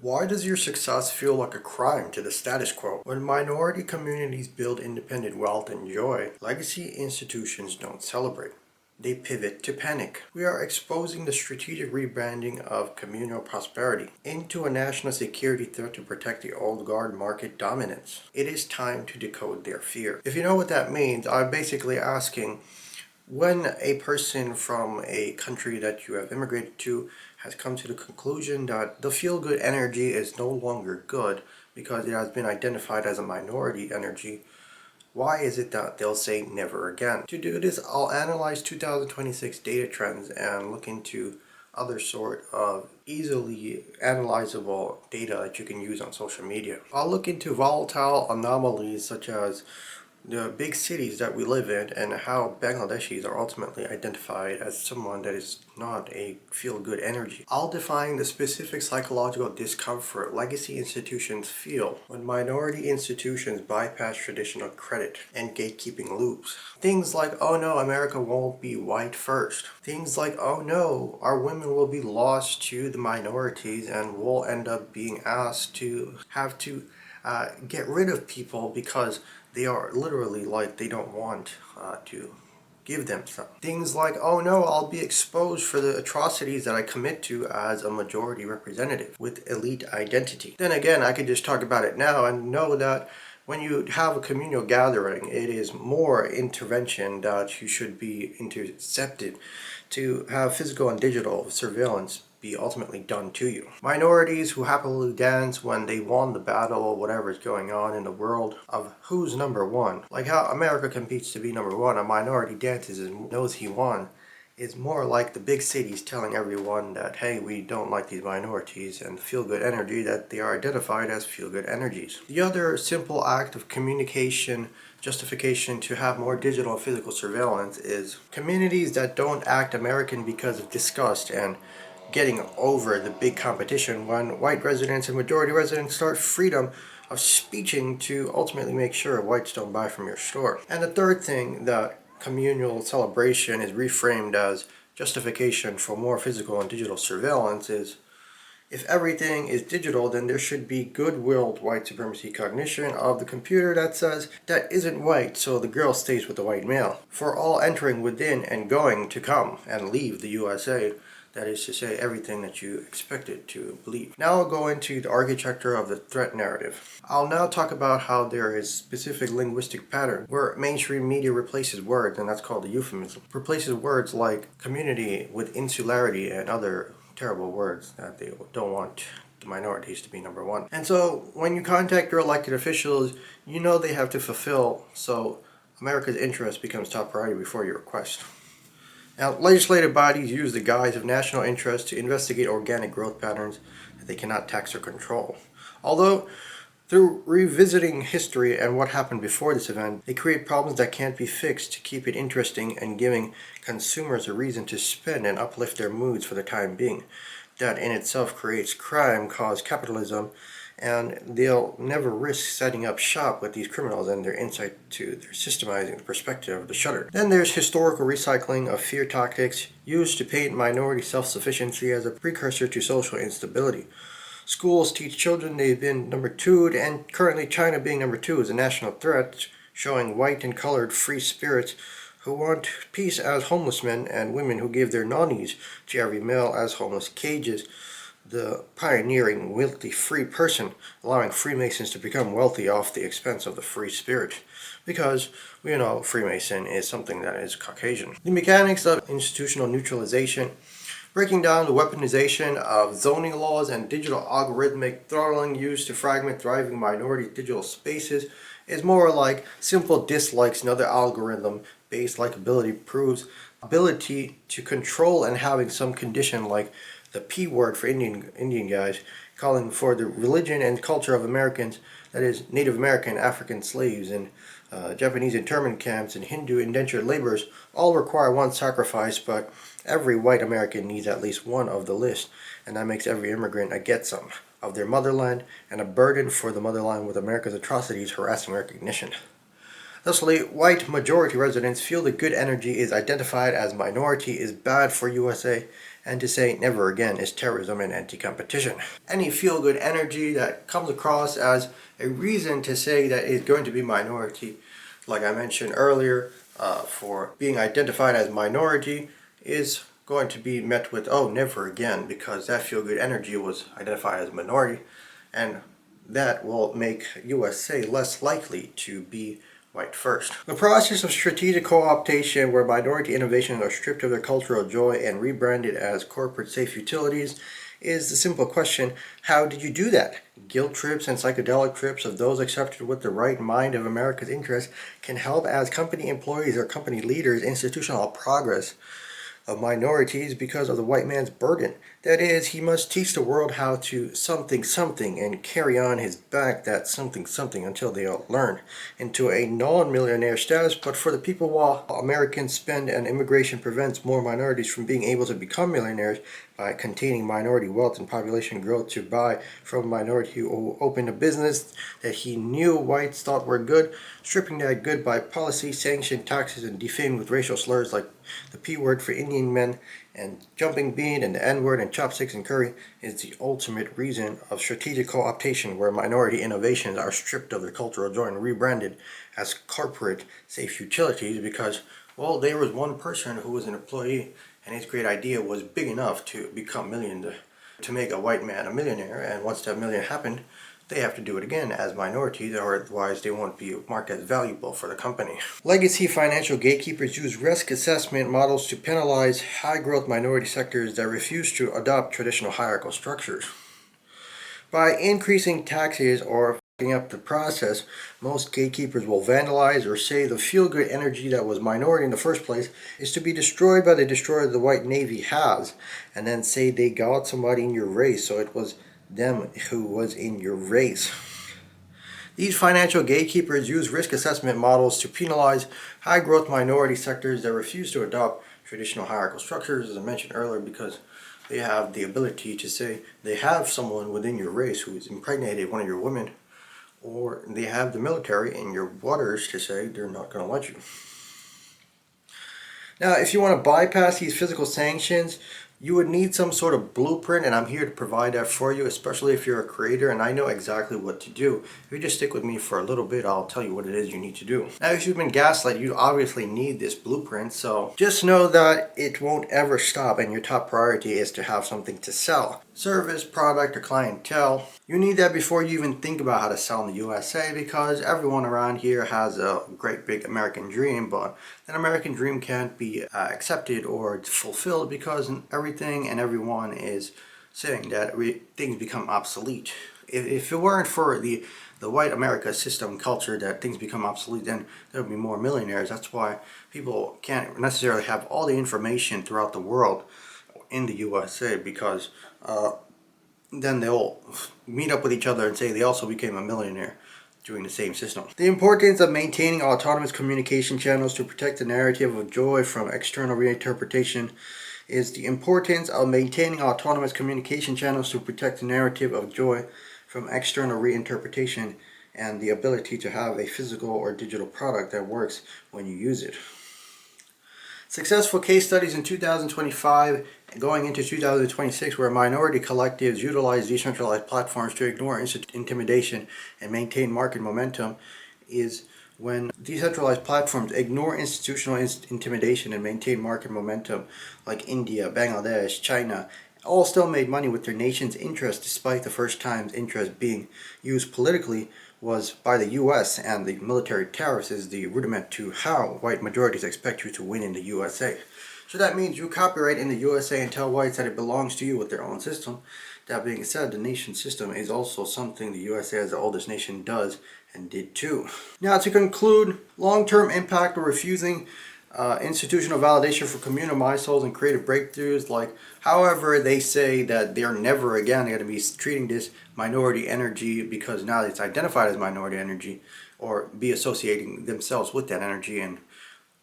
Why does your success feel like a crime to the status quo? When minority communities build independent wealth and joy, legacy institutions don't celebrate. They pivot to panic. We are exposing the strategic rebranding of communal prosperity into a national security threat to protect the old guard market dominance. It is time to decode their fear. If you know what that means, I'm basically asking, when a person from a country that you have immigrated to has come to the conclusion that the feel-good energy is no longer good because it has been identified as a minority energy, why is it that they'll say never again? To do this, I'll analyze 2026 data trends and look into other sort of easily analyzable data that you can use on social media. I'll look into volatile anomalies such as the big cities that we live in and how Bangladeshis are ultimately identified as someone that is not a feel-good energy. I'll define the specific psychological discomfort legacy institutions feel when minority institutions bypass traditional credit and gatekeeping loops. Things like, oh no, America won't be white first. Things like, oh no, our women will be lost to the minorities and we'll end up being asked to have to get rid of people because they are literally like they don't want to give them some. Things like, oh no, I'll be exposed for the atrocities that I commit to as a majority representative with elite identity. Then again, I could just talk about it now and know that when you have a communal gathering, it is more intervention that you should be intercepted to have physical and digital surveillance be ultimately done to you. Minorities who happily dance when they won the battle or whatever is going on in the world of who's number one. Like how America competes to be number one, a minority dances and knows he won, is more like the big cities telling everyone that, hey, we don't like these minorities and feel-good energy, that they are identified as feel-good energies. The other simple act of communication justification to have more digital and physical surveillance is communities that don't act American because of disgust and getting over the big competition when white residents and majority residents start freedom of speeching to ultimately make sure whites don't buy from your store. And the third thing that communal celebration is reframed as justification for more physical and digital surveillance is, if everything is digital, then there should be good-willed white supremacy cognition of the computer that says that isn't white, so the girl stays with the white male. For all entering within and going to come and leave the USA, that is to say, everything that you expected to believe. Now I'll go into the architecture of the threat narrative. I'll now talk about how there is specific linguistic pattern where mainstream media replaces words, and that's called the euphemism. Replaces words like community with insularity and other terrible words that they don't want the minorities to be number one. And so when you contact your elected officials, you know they have to fulfill, so America's interest becomes top priority before your request. Now, legislative bodies use the guise of national interest to investigate organic growth patterns that they cannot tax or control. Although, through revisiting history and what happened before this event, they create problems that can't be fixed to keep it interesting and giving consumers a reason to spend and uplift their moods for the time being. That in itself creates crime, cause capitalism, and they'll never risk setting up shop with these criminals and their insight to their systemizing the perspective of the shutter. Then there's historical recycling of fear tactics used to paint minority self-sufficiency as a precursor to social instability. Schools teach children they've been number two, and currently China being number two is a national threat, showing white and colored free spirits who want peace as homeless men and women who give their nannies to every male as homeless cages. The pioneering, wealthy, free person, allowing Freemasons to become wealthy off the expense of the free spirit. Because, we know, Freemason is something that is Caucasian. The mechanics of institutional neutralization, breaking down the weaponization of zoning laws and digital algorithmic throttling used to fragment thriving minority digital spaces, is more like simple dislikes. Another algorithm-based likability proves ability to control and having some condition like the P word for Indian guys, calling for the religion and culture of Americans, that is Native American, African slaves, and Japanese internment camps and Hindu indentured laborers, all require one sacrifice, but every white American needs at least one of the list, and that makes every immigrant a get-some of their motherland and a burden for the motherland with America's atrocities harassing recognition. Thusly, white majority residents feel the good energy is identified as minority is bad for USA, and to say never again is terrorism and anti-competition. Any feel-good energy that comes across as a reason to say that it's going to be minority, like I mentioned earlier, for being identified as minority, is going to be met with, oh, never again, because that feel-good energy was identified as minority, and that will make USA less likely to be white first. The process of strategic co-optation, where minority innovations are stripped of their cultural joy and rebranded as corporate safe utilities, is the simple question: how did you do that? Guilt trips and psychedelic trips of those accepted with the right mind of America's interests can help as company employees or company leaders institutional progress of minorities because of the white man's burden. That is, he must teach the world how to something something and carry on his back that something something until they all learn into a non-millionaire status. But for the people, while Americans spend and immigration prevents more minorities from being able to become millionaires by containing minority wealth and population growth to buy from a minority who opened a business that he knew whites thought were good, stripping that good by policy, sanction, taxes, and defaming with racial slurs like the P word for Indian men and jumping bean and the N word and chopsticks and curry is the ultimate reason of strategic co-optation, where minority innovations are stripped of their cultural joy and rebranded as corporate safe utilities because, well, there was one person who was an employee and his great idea was big enough to become to make a white man a millionaire, and once that million happened, they have to do it again as minorities, or otherwise they won't be marked as valuable for the company. Legacy financial gatekeepers use risk assessment models to penalize high-growth minority sectors that refuse to adopt traditional hierarchical structures. By increasing taxes or fucking up the process, most gatekeepers will vandalize or say the feel-good energy that was minority in the first place is to be destroyed by the destroyer the white navy has, and then say they got somebody in your race, so it was them who was in your race. These financial gatekeepers use risk assessment models to penalize high-growth minority sectors that refuse to adopt traditional hierarchical structures, as I mentioned earlier, because they have the ability to say they have someone within your race who has impregnated one of your women, or they have the military in your waters to say they're not going to let you. Now, if you want to bypass these physical sanctions, you would need some sort of blueprint, and I'm here to provide that for you, especially if you're a creator and I know exactly what to do. If you just stick with me for a little bit, I'll tell you what it is you need to do. Now, if you've been gaslighted, you obviously need this blueprint, so just know that it won't ever stop, and your top priority is to have something to sell. Service, product, or clientele. You need that before you even think about how to sell in the USA, because everyone around here has a great big American dream, but that American dream can't be accepted or fulfilled because everything and everyone is saying that things become obsolete. If it weren't for the white America system culture that things become obsolete, then there would be more millionaires. That's why people can't necessarily have all the information throughout the world in the USA, because then they'll meet up with each other and say they also became a millionaire doing the same system. The importance of maintaining autonomous communication channels to protect the narrative of joy from external reinterpretation is the importance of maintaining autonomous communication channels to protect the narrative of joy from external reinterpretation and the ability to have a physical or digital product that works when you use it. Successful case studies in 2025 and going into 2026 where minority collectives utilize decentralized platforms to ignore intimidation and maintain market momentum is when decentralized platforms ignore institutional intimidation and maintain market momentum, like India, Bangladesh, China, all still made money with their nation's interest despite the first time's interest being used politically was by the US, and the military tariffs is the rudiment to how white majorities expect you to win in the USA. So that means you copyright in the USA and tell whites that it belongs to you with their own system. That being said, the nation system is also something the USA as the oldest nation does and did too. Now, to conclude, long-term impact of refusing institutional validation for communal milestones and creative breakthroughs, like however they say that they're never again going to be treating this minority energy because now it's identified as minority energy, or be associating themselves with that energy. And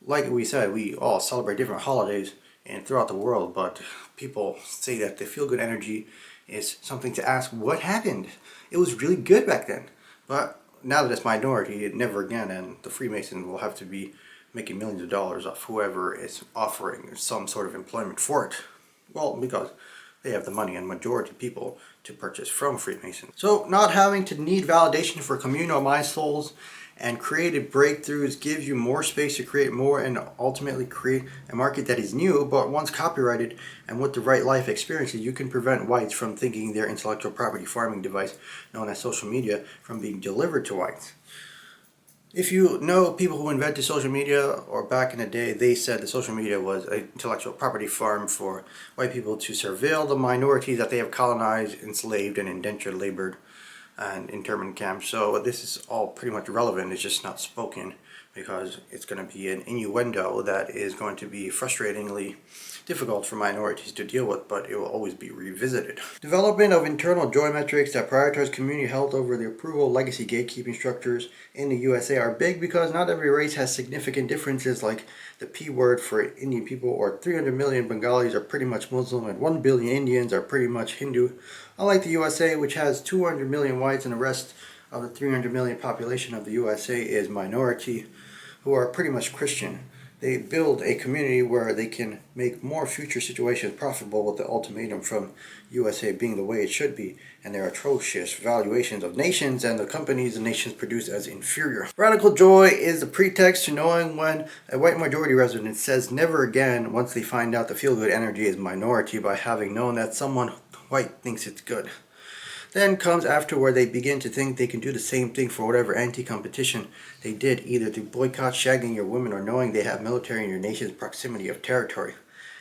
like we said, we all celebrate different holidays and throughout the world, but people say that the feel-good energy is something to ask, what happened? It was really good back then, but now that it's minority, it never again, and the Freemasons will have to be making millions of dollars off whoever is offering some sort of employment for it. Well, because they have the money and majority of people to purchase from Freemasons. So not having to need validation for communal mind souls and creative breakthroughs gives you more space to create more and ultimately create a market that is new, but once copyrighted and with the right life experiences, you can prevent whites from thinking their intellectual property farming device, known as social media, from being delivered to whites. If you know people who invented social media, or back in the day, they said that social media was an intellectual property farm for white people to surveil the minorities that they have colonized, enslaved, and indentured labored and internment camps. So this is all pretty much relevant. It's just not spoken because it's going to be an innuendo that is going to be frustratingly difficult for minorities to deal with, but it will always be revisited. Development of internal joy metrics that prioritize community health over the approval legacy gatekeeping structures in the USA are big because not every race has significant differences, like the P word for Indian people, or 300 million Bengalis are pretty much Muslim and 1 billion Indians are pretty much Hindu. Unlike the USA, which has 200 million whites and the rest of the 300 million population of the USA is minority, who are pretty much Christian. They build a community where they can make more future situations profitable with the ultimatum from USA being the way it should be, and their atrocious valuations of nations and the companies the nations produce as inferior. Radical joy is the pretext to knowing when a white majority resident says never again once they find out the feel-good energy is minority by having known that someone white thinks it's good. Then comes after where they begin to think they can do the same thing for whatever anti-competition they did, either through boycott, shagging your women, or knowing they have military in your nation's proximity of territory.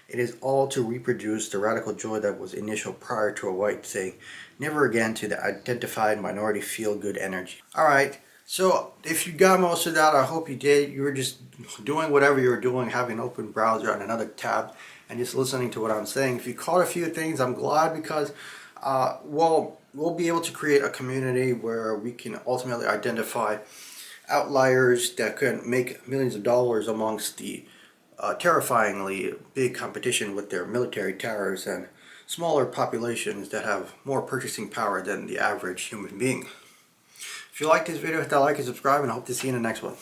It is all to reproduce the radical joy that was initial prior to a white saying never again to the identified minority feel-good energy. Alright, so if you got most of that, I hope you did. You were just doing whatever you were doing, having an open browser on another tab, and just listening to what I'm saying. If you caught a few things, I'm glad, because we'll be able to create a community where we can ultimately identify outliers that can make millions of dollars amongst the terrifyingly big competition with their military towers and smaller populations that have more purchasing power than the average human being. If you like this video, hit that like and subscribe, and I hope to see you in the next one.